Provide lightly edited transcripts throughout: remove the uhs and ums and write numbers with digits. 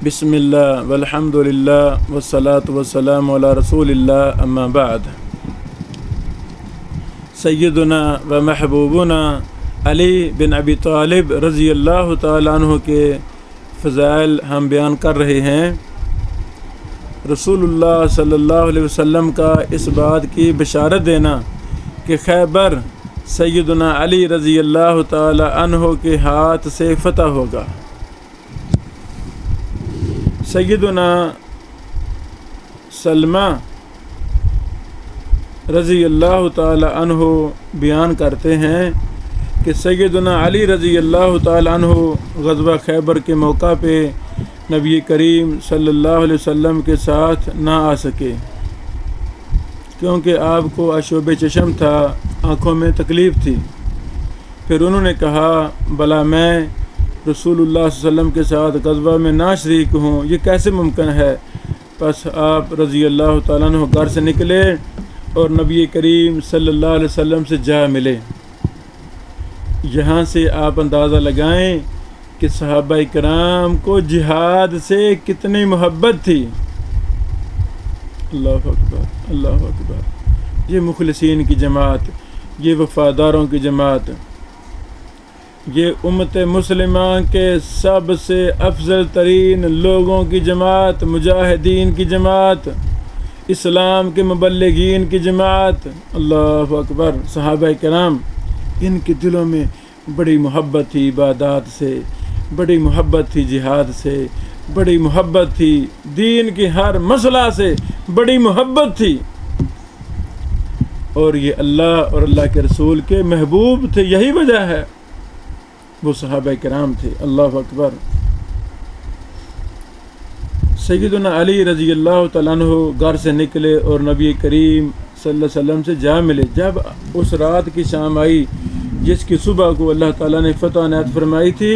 بسم اللہ والحمد للہ والصلاة والسلام علی رسول اللہ اما بعد۔ سیدنا و محبوبنا علی بن ابی طالب رضی اللہ تعالیٰ عنہ کے فضائل ہم بیان کر رہے ہیں۔ رسول اللہ صلی اللہ علیہ وسلم کا اس بات کی بشارت دینا کہ خیبر سیدنا علی رضی اللہ تعالیٰ عنہ کے ہاتھ سے فتح ہوگا۔ سیدنا سلمہ رضی اللہ تعالی عنہ بیان کرتے ہیں کہ سیدنا علی رضی اللہ تعالی عنہ غزوہ خیبر کے موقع پہ نبی کریم صلی اللہ علیہ وسلم کے ساتھ نہ آ سکے، کیونکہ آپ کو عشوب چشم تھا، آنکھوں میں تکلیف تھی۔ پھر انہوں نے کہا بلا میں رسول اللہ صلی اللہ علیہ وسلم کے ساتھ غزوہ میں نہ شریک ہوں، یہ کیسے ممکن ہے؟ پس آپ رضی اللہ تعالیٰ عنہ گھر سے نکلے اور نبی کریم صلی اللہ علیہ وسلم سے جا ملے۔ یہاں سے آپ اندازہ لگائیں کہ صحابہ کرام کو جہاد سے کتنی محبت تھی۔ اللہ اکبر، اللہ اکبر۔ یہ مخلصین کی جماعت، یہ وفاداروں کی جماعت، یہ امت مسلمہ کے سب سے افضل ترین لوگوں کی جماعت، مجاہدین کی جماعت، اسلام کے مبلغین کی جماعت۔ اللہ اکبر۔ صحابہ کرام، ان کے دلوں میں بڑی محبت تھی عبادات سے، بڑی محبت تھی جہاد سے، بڑی محبت تھی دین کی ہر مسئلہ سے، بڑی محبت تھی، اور یہ اللہ اور اللہ کے رسول کے محبوب تھے۔ یہی وجہ ہے وہ صحابہ کرام تھے۔ اللہ اکبر۔ سیدنا علی رضی اللہ تعالیٰ عنہ گھر سے نکلے اور نبی کریم صلی اللہ علیہ وسلم سے جا ملے۔ جب اس رات کی شام آئی جس کی صبح کو اللہ تعالیٰ نے فتح عنایت فرمائی تھی،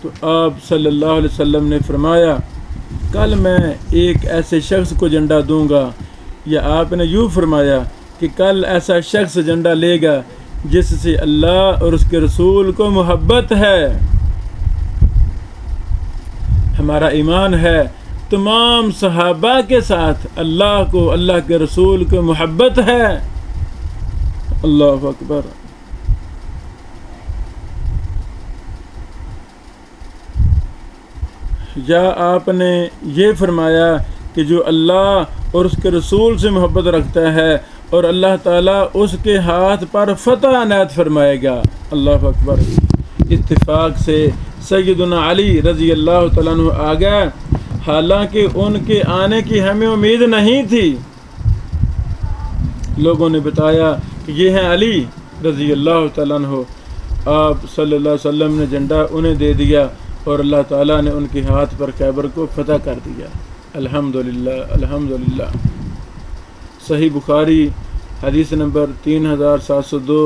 تو آپ صلی اللہ علیہ وسلم نے فرمایا کل میں ایک ایسے شخص کو جھنڈا دوں گا، یا آپ نے یوں فرمایا کہ کل ایسا شخص جھنڈا لے گا جس سے اللہ اور اس کے رسول کو محبت ہے۔ ہمارا ایمان ہے تمام صحابہ کے ساتھ اللہ کو، اللہ کے رسول کو محبت ہے۔ اللہ اکبر۔ یا آپ نے یہ فرمایا کہ جو اللہ اور اس کے رسول سے محبت رکھتا ہے اور اللہ تعالیٰ اس کے ہاتھ پر فتح عنایت فرمائے گا۔ اللہ اکبر۔ اتفاق سے سیدنا علی رضی اللہ تعالیٰ عنہ آ گئے، حالانکہ ان کے آنے کی ہمیں امید نہیں تھی۔ لوگوں نے بتایا کہ یہ ہیں علی رضی اللہ تعالیٰ عنہ۔ آپ صلی اللہ علیہ وسلم نے جھنڈا انہیں دے دیا اور اللہ تعالیٰ نے ان کے ہاتھ پر خیبر کو فتح کر دیا۔ الحمدللہ، الحمدللہ۔ صحیح بخاری حدیث نمبر 3702،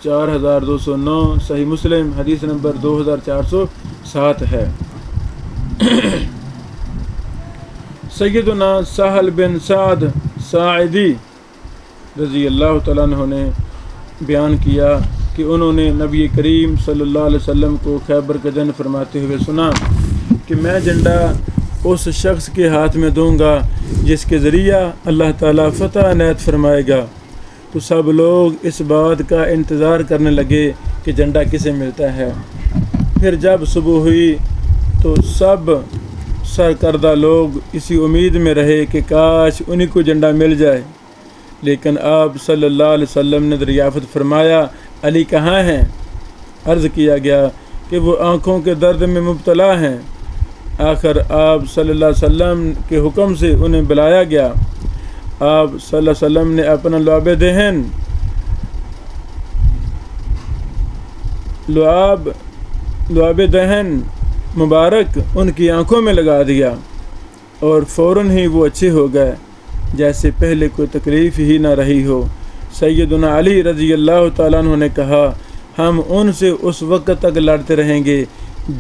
4209، صحیح مسلم حدیث نمبر 2407 ہے۔ سیدنا سہل بن سعد ساعدی رضی اللہ تعالیٰ عنہ نے بیان کیا کہ انہوں نے نبی کریم صلی اللہ علیہ وسلم کو خیبر کے دن فرماتے ہوئے سنا کہ میں جھنڈا اس شخص کے ہاتھ میں دوں گا جس کے ذریعہ اللہ تعالیٰ فتح عنایت فرمائے گا۔ تو سب لوگ اس بات کا انتظار کرنے لگے کہ جھنڈا کسے ملتا ہے۔ پھر جب صبح ہوئی تو سب سرکردہ لوگ اسی امید میں رہے کہ کاش انہی کو جھنڈا مل جائے، لیکن آپ صلی اللہ علیہ وسلم نے دریافت فرمایا علی کہاں ہیں؟ عرض کیا گیا کہ وہ آنکھوں کے درد میں مبتلا ہیں۔ آخر آپ صلی اللہ علیہ وسلم کے حکم سے انہیں بلایا گیا۔ آپ صلی اللہ علیہ وسلم نے اپنا لعاب دہن مبارک ان کی آنکھوں میں لگا دیا، اور فوراً ہی وہ اچھے ہو گئے جیسے پہلے کوئی تکلیف ہی نہ رہی ہو۔ سیدنا علی رضی اللہ تعالیٰ عنہ نے کہا ہم ان سے اس وقت تک لڑتے رہیں گے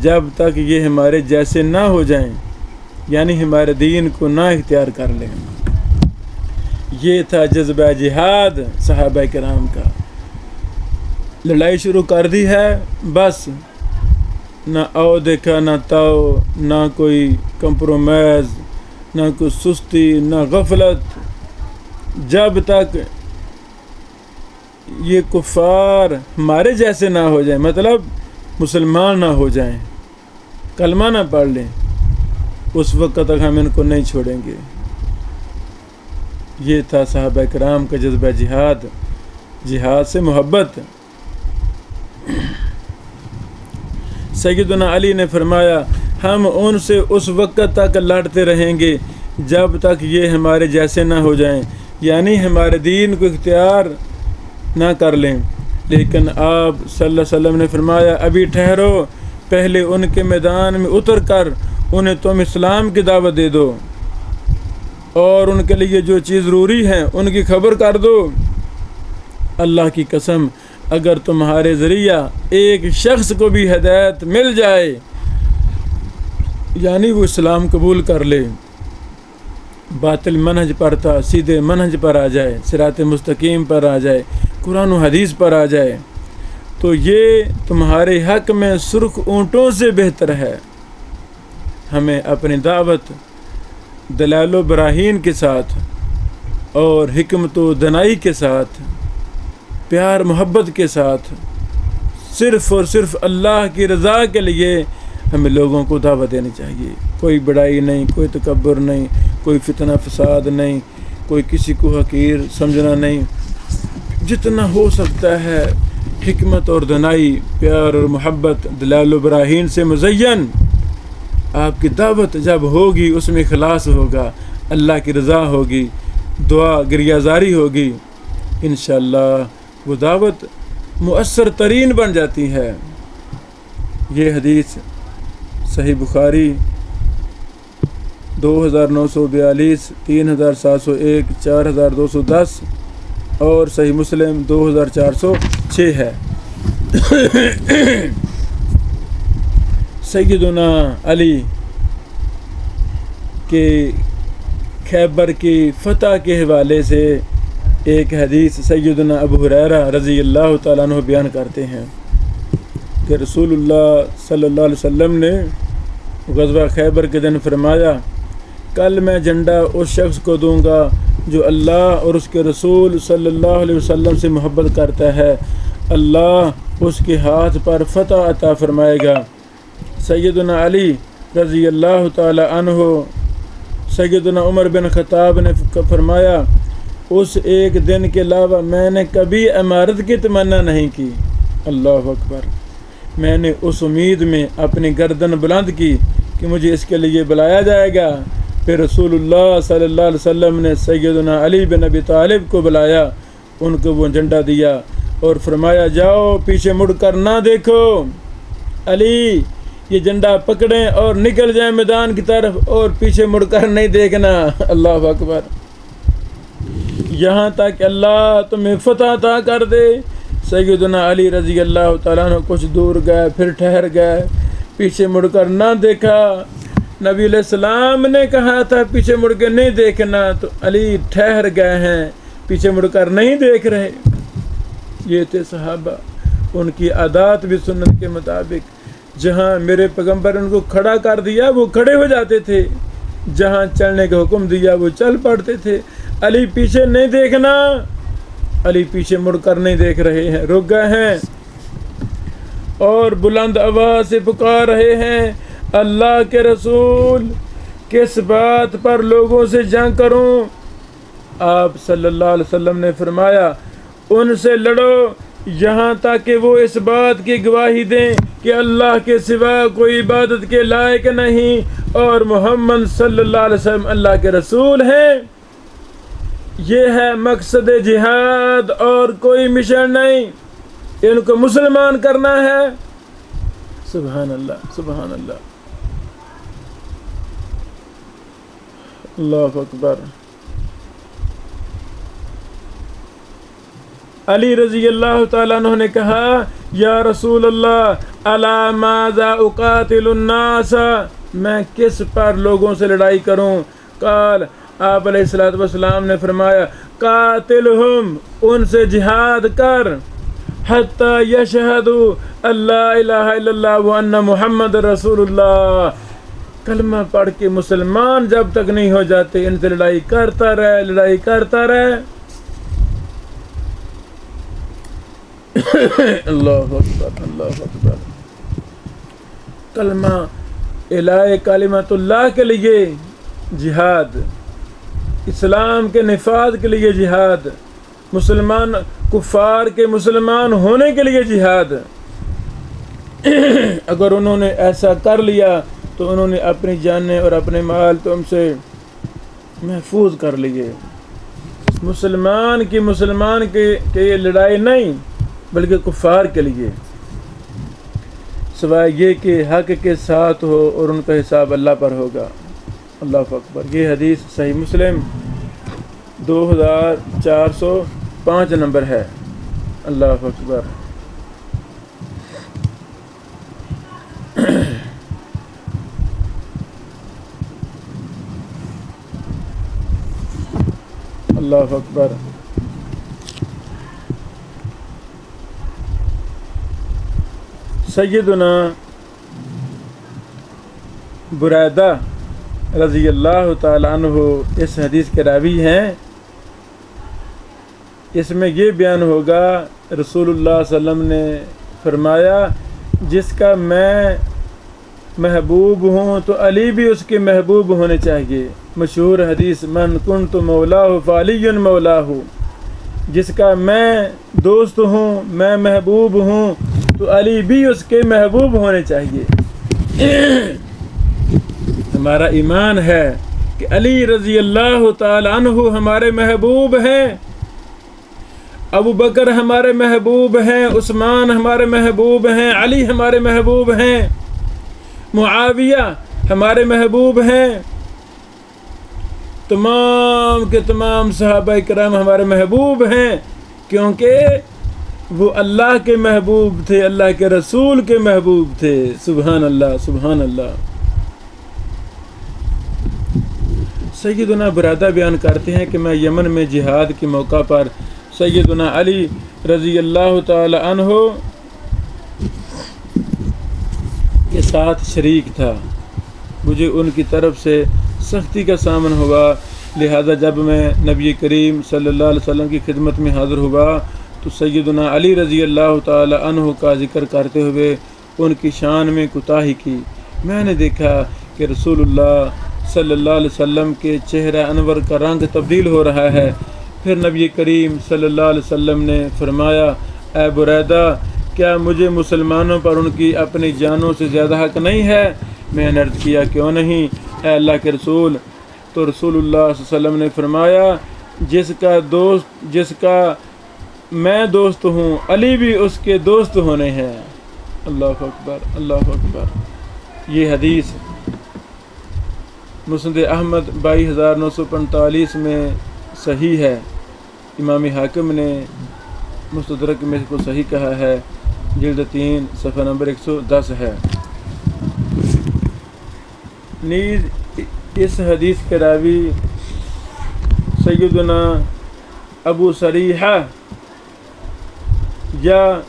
جب تک یہ ہمارے جیسے نہ ہو جائیں، یعنی ہمارے دین کو نہ اختیار کر لیں۔ یہ تھا جذبہ جہاد صحابہ کرام کا۔ لڑائی شروع کر دی ہے، بس نہ او دیکھا نہ تاؤ، نہ کوئی کمپرومائز، نہ کوئی سستی، نہ غفلت، جب تک یہ کفار ہمارے جیسے نہ ہو جائیں، مطلب مسلمان نہ ہو جائیں، کلمہ نہ پڑھ لیں، اس وقت تک ہم ان کو نہیں چھوڑیں گے۔ یہ تھا صحابہ کرام کا جذبہ جہاد، جہاد سے محبت۔ سیدنا علی نے فرمایا ہم ان سے اس وقت تک لڑتے رہیں گے جب تک یہ ہمارے جیسے نہ ہو جائیں، یعنی ہمارے دین کو اختیار نہ کر لیں۔ لیکن آپ صلی اللہ علیہ وسلم نے فرمایا ابھی ٹھہرو، پہلے ان کے میدان میں اتر کر انہیں تم اسلام کی دعوت دے دو، اور ان کے لیے جو چیز ضروری ہے ان کی خبر کر دو۔ اللہ کی قسم، اگر تمہارے ذریعہ ایک شخص کو بھی ہدایت مل جائے، یعنی وہ اسلام قبول کر لے، باطل منہج پر تھا سیدھے منہج پر آ جائے، صراط مستقیم پر آ جائے، قرآن و حدیث پر آ جائے، تو یہ تمہارے حق میں سرخ اونٹوں سے بہتر ہے۔ ہمیں اپنی دعوت دلائل و براہین کے ساتھ اور حکمت و دنائی کے ساتھ، پیار محبت کے ساتھ، صرف اور صرف اللہ کی رضا کے لیے ہمیں لوگوں کو دعوت دینی چاہیے۔ کوئی بڑائی نہیں، کوئی تکبر نہیں، کوئی فتنہ فساد نہیں، کوئی کسی کو حقیر سمجھنا نہیں۔ جتنا ہو سکتا ہے حکمت اور دنائی، پیار اور محبت، دلائل و براہین سے مزین آپ کی دعوت جب ہوگی، اس میں اخلاص ہوگا، اللہ کی رضا ہوگی، دعا گریہ زاری ہوگی، انشاءاللہ وہ دعوت مؤثر ترین بن جاتی ہے۔ یہ حدیث صحیح بخاری 2942، 3701، 4210 اور صحیح مسلم 2406 ہے۔ سیدنا علی کے خیبر کی فتح کے حوالے سے ایک حدیث سیدنا ابو ہریرہ رضی اللہ تعالیٰ عنہ بیان کرتے ہیں کہ رسول اللہ صلی اللہ علیہ وسلم نے غزوہ خیبر کے دن فرمایا کل میں جھنڈا اس شخص کو دوں گا جو اللہ اور اس کے رسول صلی اللہ علیہ وسلم سے محبت کرتا ہے، اللہ اس کے ہاتھ پر فتح عطا فرمائے گا۔ سیدنا علی رضی اللہ تعالی عنہ، سیدنا عمر بن خطاب نے فرمایا اس ایک دن کے علاوہ میں نے کبھی عمارت کی تمنا نہیں کی۔ اللہ اکبر! میں نے اس امید میں اپنی گردن بلند کی کہ مجھے اس کے لیے بلایا جائے گا۔ پھر رسول اللہ صلی اللہ علیہ وسلم نے سیدنا علی بن ابی طالب کو بلایا، ان کو وہ جھنڈا دیا اور فرمایا جاؤ پیچھے مڑ کر نہ دیکھو، علی یہ جھنڈا پکڑیں اور نکل جائیں میدان کی طرف، اور پیچھے مڑ کر نہیں دیکھنا۔ اللہ اکبر! یہاں تک اللہ تمہیں فتح عطا کر دے۔ سیدنا علی رضی اللہ تعالیٰ عنہ کچھ دور گئے، پھر ٹھہر گئے، پیچھے مڑ کر نہ دیکھا۔ نبی علیہ السلام نے کہا تھا پیچھے مڑ کے نہیں دیکھنا، تو علی ٹھہر گئے ہیں، پیچھے مڑ کر نہیں دیکھ رہے۔ یہ تھے صحابہ، ان کی عادات بھی سنت کے مطابق، جہاں میرے پیغمبر ان کو کھڑا کر دیا وہ کھڑے ہو جاتے تھے، جہاں چلنے کا حکم دیا وہ چل پڑتے تھے۔ علی پیچھے نہیں دیکھنا، علی پیچھے مڑ کر نہیں دیکھ رہے ہیں، رک گئے ہیں اور بلند آواز سے پکار رہے ہیں اللہ کے رسول کس بات پر لوگوں سے جنگ کروں؟ آپ صلی اللہ علیہ وسلم نے فرمایا ان سے لڑو یہاں تک کہ وہ اس بات کی گواہی دیں کہ اللہ کے سوا کوئی عبادت کے لائق نہیں اور محمد صلی اللہ علیہ وسلم اللہ کے رسول ہیں۔ یہ ہے مقصد جہاد اور کوئی مشن نہیں، ان کو مسلمان کرنا ہے۔ سبحان اللہ، سبحان اللہ، اللہ اکبر۔ علی رضی اللہ تعالیٰ عنہ نے کہا یا رسول اللہ الا ماذا اقاتل الناس، میں کس پر لوگوں سے لڑائی کروں؟ قال، آپ علیہ الصلوۃ والسلام نے فرمایا قاتلہم، ان سے جہاد کر، حتی یشہدوا اللہ الہ الا اللہ وان محمد رسول اللہ. کلمہ پڑھ کے مسلمان جب تک نہیں ہو جاتے ان سے لڑائی کرتا رہے، لڑائی کرتا رہے. اللہ اکبر، اللہ اکبر. کلمہ الہ کلمۃ اللہ کے لیے جہاد، اسلام کے نفاذ کے لیے جہاد، مسلمان کفار کے مسلمان ہونے کے لیے جہاد. اگر انہوں نے ایسا کر لیا تو انہوں نے اپنی جانیں اور اپنے مال تم سے محفوظ کر لیے. مسلمان کی لڑائی نہیں بلکہ کفار کے لیے، سوائے یہ کہ حق کے ساتھ ہو اور ان کا حساب اللہ پر ہوگا. اللہ اکبر. یہ حدیث صحیح مسلم 2405 نمبر ہے. اللہ اکبر. اللہ اکبر. سیدنا بریدہ رضی اللہ تعالی عنہ اس حدیث کے راوی ہیں. اس میں یہ بیان ہوگا رسول اللہ صلی اللہ علیہ وسلم نے فرمایا جس کا میں محبوب ہوں تو علی بھی اس کے محبوب ہونے چاہیے. مشہور حدیث من کنت مولاہ فعلی مولاہ. جس کا میں دوست ہوں، میں محبوب ہوں تو علی بھی اس کے محبوب ہونے چاہیے. ہمارا ایمان ہے کہ علی رضی اللہ تعالی عنہ ہمارے محبوب ہیں، ابو بکر ہمارے محبوب ہیں، عثمان ہمارے محبوب ہیں، علی ہمارے محبوب ہیں، معاویہ ہمارے محبوب ہیں، تمام کے تمام صحابہ کرام ہمارے محبوب ہیں، کیونکہ وہ اللہ کے محبوب تھے، اللہ کے رسول کے محبوب تھے. سبحان اللہ، سبحان اللہ. سیدنا برادہ بیان کرتے ہیں کہ میں یمن میں جہاد کے موقع پر سیدنا علی رضی اللہ تعالی عنہ کے ساتھ شریک تھا. مجھے ان کی طرف سے سختی کا سامنا ہوا، لہذا جب میں نبی کریم صلی اللہ علیہ وسلم کی خدمت میں حاضر ہوا تو سیدنا علی رضی اللہ تعالی عنہ کا ذکر کرتے ہوئے ان کی شان میں کوتاہی کی. میں نے دیکھا کہ رسول اللہ صلی اللہ علیہ وسلم کے چہرہ انور کا رنگ تبدیل ہو رہا ہے. پھر نبی کریم صلی اللہ علیہ وسلم نے فرمایا اے بریدہ کیا مجھے مسلمانوں پر ان کی اپنی جانوں سے زیادہ حق نہیں ہے؟ میں نے عرض کیا کیوں نہیں اے اللہ کے رسول؟ تو رسول اللہ صلی اللہ علیہ وسلم نے فرمایا جس کا میں دوست ہوں علی بھی اس کے دوست ہونے ہیں. اللہ اکبر، اللہ اکبر. یہ حدیث مسند احمد 22945 میں صحیح ہے. امام حاکم نے مستدرک میں اس کو صحیح کہا ہے، جلد 3 صفحہ نمبر 110 ہے. نیز اس حدیث کے راوی سیدنا ابو سریحہ یا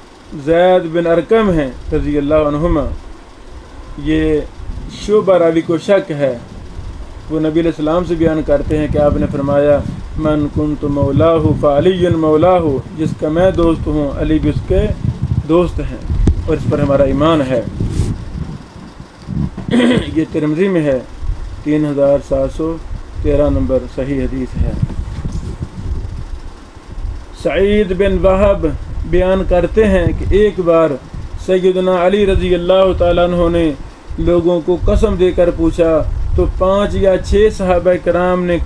زید بن ارقم ہیں رضی اللہ عنہما. یہ شعبہ راوی کو شک ہے. وہ نبی علیہ السلام سے بیان کرتے ہیں کہ آپ نے فرمایا من کنت مولاہ فعلی مولاہ. جس کا میں دوست ہوں علی بھی اس کے دوست ہیں، اور اس پر ہمارا ایمان ہے. یہ ترمذی میں ہے، 3713 نمبر صحیح حدیث ہے. سعید بن وہب بیان کرتے ہیں کہ ایک بار سیدنا علی رضی اللہ تعالیٰ عنہ نے لوگوں کو قسم دے کر پوچھا تو 5 یا 6 صحابہ کرام نے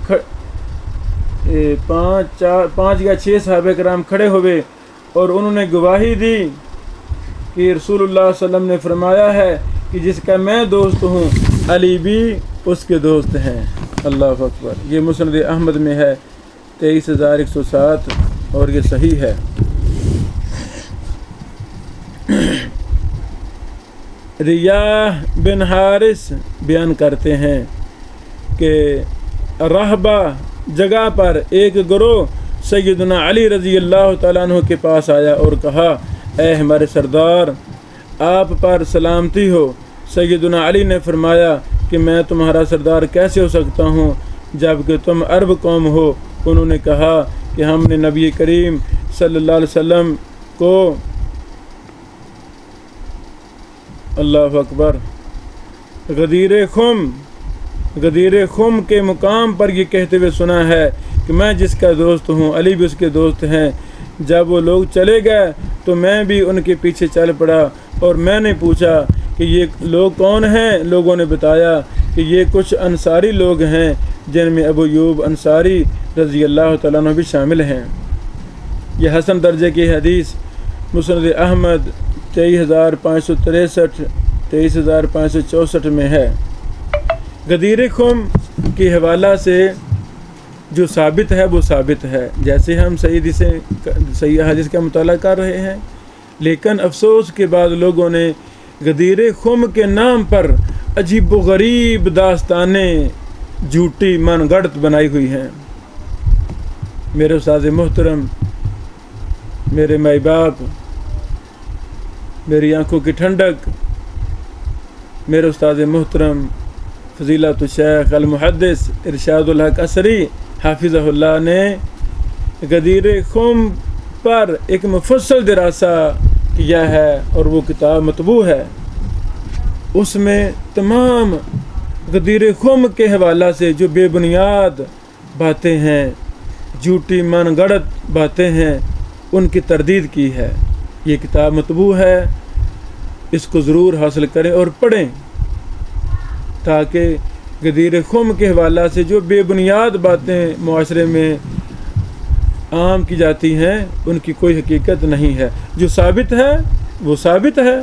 5 یا 6 صحابہ کرام کھڑے ہوئے اور انہوں نے گواہی دی کہ رسول اللہ صلی اللہ علیہ وسلم نے فرمایا ہے کہ جس کا میں دوست ہوں علی بھی اس کے دوست ہیں. اللہ اکبر. یہ مسند احمد میں ہے 23107 اور یہ صحیح ہے. ریاح بن حارث بیان کرتے ہیں کہ رہبہ جگہ پر ایک گروہ سیدنا علی رضی اللہ تعالیٰ عنہ کے پاس آیا اور کہا اے ہمارے سردار آپ پر سلامتی ہو۔ سیدنا علی نے فرمایا کہ میں تمہارا سردار کیسے ہو سکتا ہوں جب کہ تم عرب قوم ہو۔ انہوں نے کہا کہ ہم نے نبی کریم صلی اللہ علیہ وسلم کو اللہ اکبر غدیر خم کے مقام پر یہ کہتے ہوئے سنا ہے کہ میں جس کا دوست ہوں علی بھی اس کے دوست ہیں۔ جب وہ لوگ چلے گئے تو میں بھی ان کے پیچھے چل پڑا اور میں نے پوچھا کہ یہ لوگ کون ہیں؟ لوگوں نے بتایا کہ یہ کچھ انصاری لوگ ہیں جن میں ابو ایوب انصاری رضی اللہ تعالیٰ عنہ بھی شامل ہیں۔ یہ حسن درجے کی حدیث مسند احمد 23,563 23,564 میں ہے۔ غدیر خم کے حوالہ سے جو ثابت ہے وہ ثابت ہے، جیسے ہم صحیح حدیث کا مطالعہ کر رہے ہیں، لیکن افسوس کے بعد لوگوں نے غدیر خم کے نام پر عجیب و غریب داستانیں جھوٹی من گڑت بنائی ہوئی ہیں۔ میرے استاد محترم، میرے مائی باپ، میری آنکھوں کی ٹھنڈک، میرے استاد محترم فضیلت الشیخ المحدث ارشاد الحق عصری حافظہ اللہ نے غدیر خم پر ایک مفصل دراسہ کیا ہے اور وہ کتاب مطبوع ہے۔ اس میں تمام غدیر خم کے حوالہ سے جو بے بنیاد باتیں ہیں، جھوٹی من گڑت باتیں ہیں، ان کی تردید کی ہے۔ یہ کتاب مطبوع ہے، اس کو ضرور حاصل کریں اور پڑھیں تاکہ غدیر خم کے حوالہ سے جو بے بنیاد باتیں معاشرے میں عام کی جاتی ہیں ان کی کوئی حقیقت نہیں ہے۔ جو ثابت ہے وہ ثابت ہے۔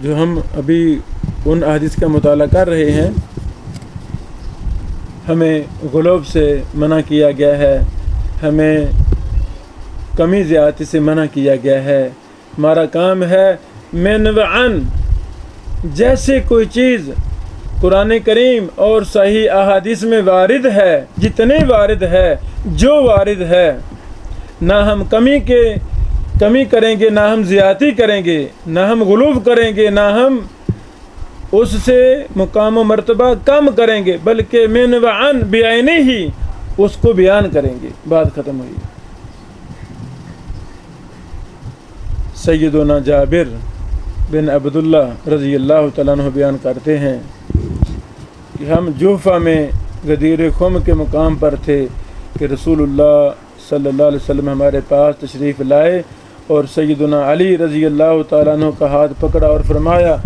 جو ہم ابھی ان احادیث کا مطالعہ کر رہے ہیں، ہمیں غلوب سے منع کیا گیا ہے، ہمیں کمی زیادتی سے منع کیا گیا ہے۔ ہمارا کام ہے من و عن، جیسے کوئی چیز قرآن کریم اور صحیح احادیث میں وارد ہے، جتنے وارد ہے، جو وارد ہے، نہ ہم کمی کریں گے، نہ ہم زیادتی کریں گے، نہ ہم غلوب کریں گے، نہ ہم اس سے مقام و مرتبہ کم کریں گے، بلکہ من و عن بعینہ ہی اس کو بیان کریں گے۔ بات ختم ہوئی۔ سیدنا جابر بن عبداللہ رضی اللہ تعالیٰ عنہ بیان کرتے ہیں کہ ہم جوفہ میں غدیر خم کے مقام پر تھے کہ رسول اللہ صلی اللہ علیہ وسلم ہمارے پاس تشریف لائے اور سیدنا علی رضی اللہ تعالیٰ عنہ کا ہاتھ پکڑا اور فرمایا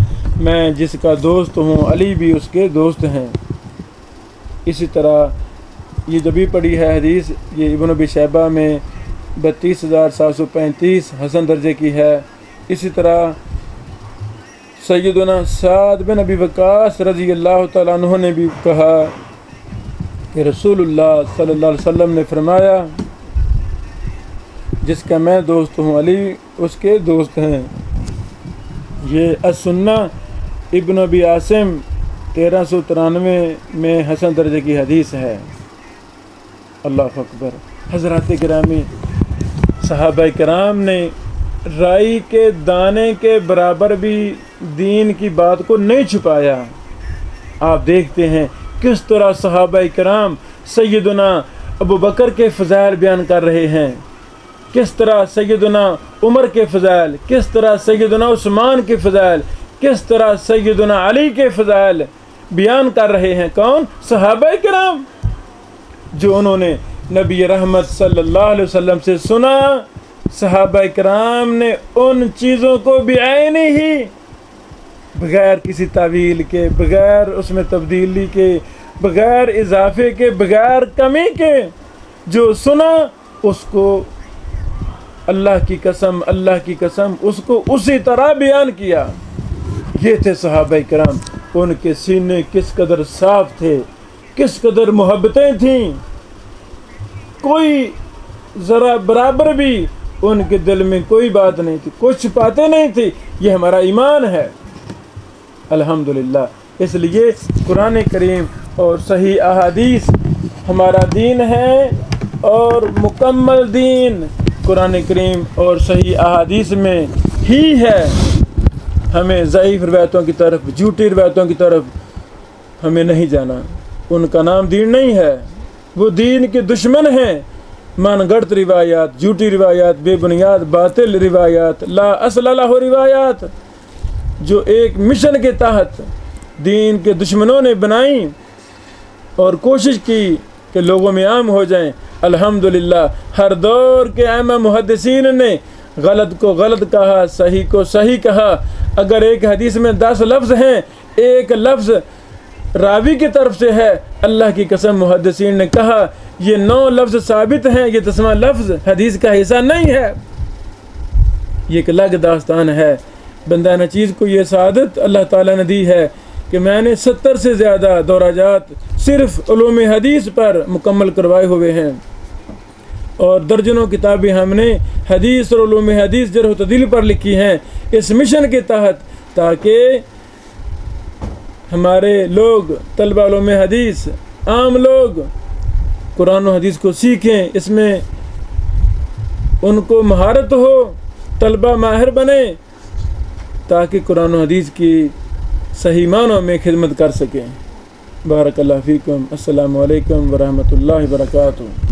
میں جس کا دوست ہوں علی بھی اس کے دوست ہیں۔ اسی طرح یہ جو بھی پڑھی ہے حدیث، یہ ابن ابی شیبہ میں 32,735 حسن درجے کی ہے۔ اسی طرح سیدنا سعد بن ابی وقاص رضی اللہ تعالیٰ عنہ نے بھی کہا کہ رسول اللہ صلی اللہ علیہ وسلم نے فرمایا جس کا میں دوست ہوں علی اس کے دوست ہیں۔ یہ السنہ ابن ابی عاصم 1393 میں حسن درجے کی حدیث ہے۔ اللہ اکبر۔ حضرات گرامی، صحابہ کرام نے رائی کے دانے کے برابر بھی دین کی بات کو نہیں چھپایا۔ آپ دیکھتے ہیں کس طرح صحابہ کرام سیدنا ابو بکر کے فضائل بیان کر رہے ہیں، کس طرح سیدنا عمر کے فضائل، کس طرح سیدنا عثمان کے فضائل، کس طرح سیدنا علی کے فضائل بیان کر رہے ہیں۔ کون؟ صحابہ کرام، جو انہوں نے نبی رحمت صلی اللہ علیہ وسلم سے سنا۔ صحابہ کرام نے ان چیزوں کو بعین ہی، بغیر کسی تعویل کے، بغیر اس میں تبدیلی کے، بغیر اضافے کے، بغیر کمی کے، جو سنا اس کو اللہ کی قسم اس کو اسی طرح بیان کیا۔ یہ تھے صحابہ کرام۔ ان کے سینے کس قدر صاف تھے، کس قدر محبتیں تھیں، کوئی ذرا برابر بھی ان کے دل میں کوئی بات نہیں تھی، کچھ چھپاتے نہیں تھے۔ یہ ہمارا ایمان ہے الحمدللہ۔ اس لیے قرآن کریم اور صحیح احادیث ہمارا دین ہے، اور مکمل دین قرآن کریم اور صحیح احادیث میں ہی ہے. ہمیں ضعیف روایتوں کی طرف، جھوٹی روایتوں کی طرف ہمیں نہیں جانا. ان کا نام دین نہیں ہے، وہ دین کے دشمن ہیں. من گڑت روایات، جھوٹی روایات، بے بنیاد باطل روایات، لا اصل لہ روایات، جو ایک مشن کے تحت دین کے دشمنوں نے بنائیں اور کوشش کی کہ لوگوں میں عام ہو جائیں. الحمدللہ ہر دور کے ائمہ محدثین نے غلط کو غلط کہا، صحیح کو صحیح کہا. اگر ایک حدیث میں 10 لفظ ہیں، ایک لفظ راوی کی طرف سے ہے، اللہ کی قسم محدثین نے کہا یہ 9 لفظ ثابت ہیں، یہ 10واں لفظ حدیث کا حصہ نہیں ہے. یہ ایک الگ داستان ہے. بندہ نچیز کو یہ سعادت اللہ تعالیٰ نے دی ہے کہ میں نے 70 سے زیادہ دراجات صرف علوم حدیث پر مکمل کروائے ہوئے ہیں، اور درجنوں کتابیں ہم نے حدیث اور علوم حدیث جرح و تعدیل پر لکھی ہیں اس مشن کے تحت، تاکہ ہمارے لوگ طلبہ علوم حدیث، عام لوگ قرآن و حدیث کو سیکھیں، اس میں ان کو مہارت ہو، طلبہ ماہر بنیں، تاکہ قرآن و حدیث کی صحیح معنوں میں خدمت کر سکیں. بارک اللہ فیکم. السلام علیکم ورحمۃ اللہ وبرکاتہ.